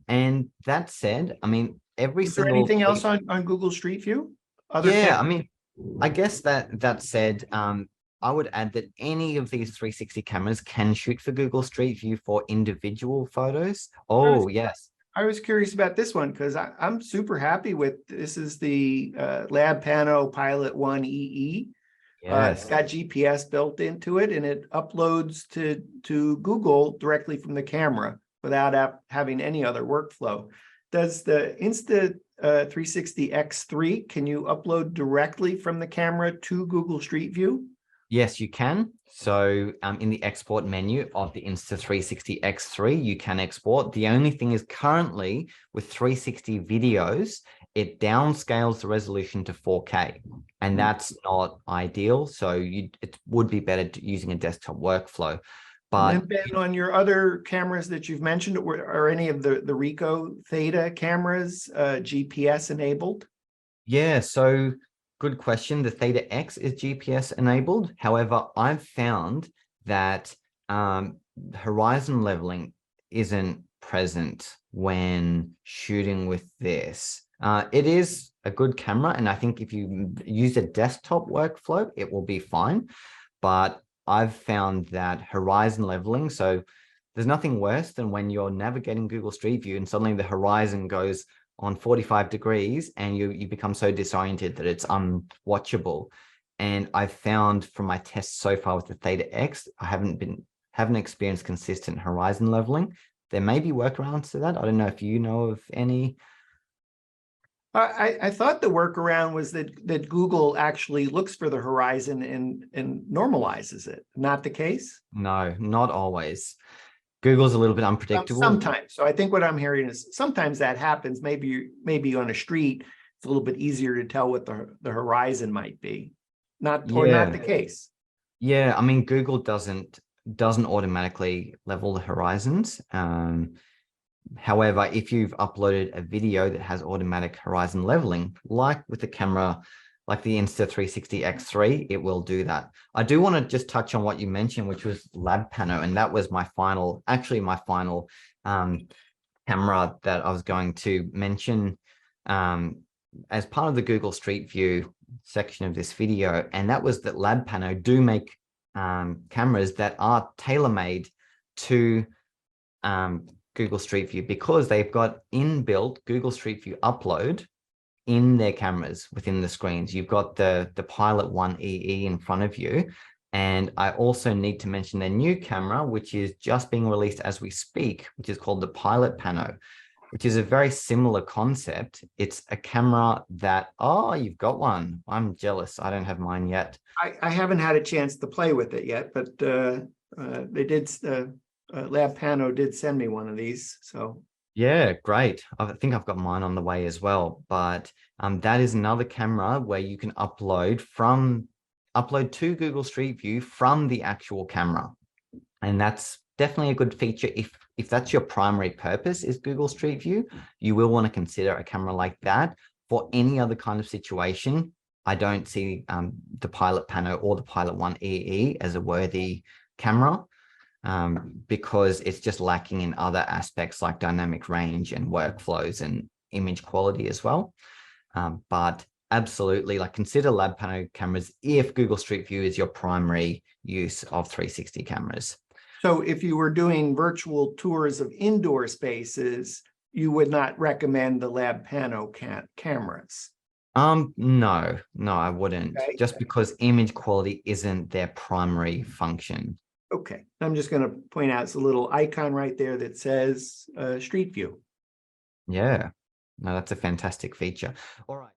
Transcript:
And that said, I mean, every Is there single anything else tweet, on Google Street View? Other yeah, I cameras? mean, I guess that said, I would add that any of these 360 cameras can shoot for Google Street View for individual photos. I was Oh, yes. I was curious about this one because I'm super happy with this is the Lab Pano Pilot 1 EE. It's Yes. got GPS built into it and it uploads to Google directly from the camera without having any other workflow. Does the Insta 360 X3, can you upload directly from the camera to Google Street View? Yes, you can. So in the export menu of the Insta 360 X3, you can export. The only thing is currently with 360 videos, it downscales the resolution to 4K, and that's not ideal. So it would be better using a desktop workflow. And then But Ben, on your other cameras that you've mentioned, are any of the Ricoh Theta cameras GPS enabled? yeah, so good question. The Theta X is GPS enabled. However, I've found that horizon leveling isn't present when shooting with this. It is a good camera, and I think if you use a desktop workflow, it will be fine. But I've found that horizon leveling, so there's nothing worse than when you're navigating Google Street View and suddenly the horizon goes on 45 degrees and you become so disoriented that it's unwatchable. And I've found from my tests so far with the Theta X, I haven't experienced consistent horizon leveling. There may be workarounds to that. I don't know if you know of any. I thought the workaround was that Google actually looks for the horizon and normalizes it. Not the case? No, not always. Google's a little bit unpredictable. Sometimes. So I think what I'm hearing is sometimes that happens. Maybe on a street, it's a little bit easier to tell what the horizon might be. Not the Yeah. case. Yeah, I mean, Google doesn't automatically level the horizons. However, if you've uploaded a video that has automatic horizon leveling, like with the camera, like the Insta 360 X3, it will do that. I do want to just touch on what you mentioned, which was Lab Pano, and that was my final camera that I was going to mention as part of the Google Street View section of this video, and that was that Lab Pano do make cameras that are tailor-made to Google Street View because they've got inbuilt Google Street View upload in their cameras within the screens. You've got the Pilot 1 EE in front of you. And I also need to mention their new camera, which is just being released as we speak, which is called the Pilot Pano, which is a very similar concept. It's a camera that, oh, you've got one. I'm jealous. I don't have mine yet. I haven't had a chance to play with it yet, but they did. Lab Pano did send me one of these. So Yeah, great. I think I've got mine on the way as well. But that is another camera where you can upload to Google Street View from the actual camera. And that's definitely a good feature. If that's your primary purpose is Google Street View, you will want to consider a camera like that. For any other kind of situation, I don't see the Pilot Pano or the Pilot 1 EE as a worthy camera because it's just lacking in other aspects like dynamic range and workflows and image quality as well. But absolutely, like consider Lab Pano cameras if Google Street View is your primary use of 360 cameras. So if you were doing virtual tours of indoor spaces, you would not recommend the Lab Pano cameras? No, I wouldn't. Okay. Just because image quality isn't their primary function. Okay. I'm just going to point out it's a little icon right there that says Street View. Yeah, no, that's a fantastic feature. All right.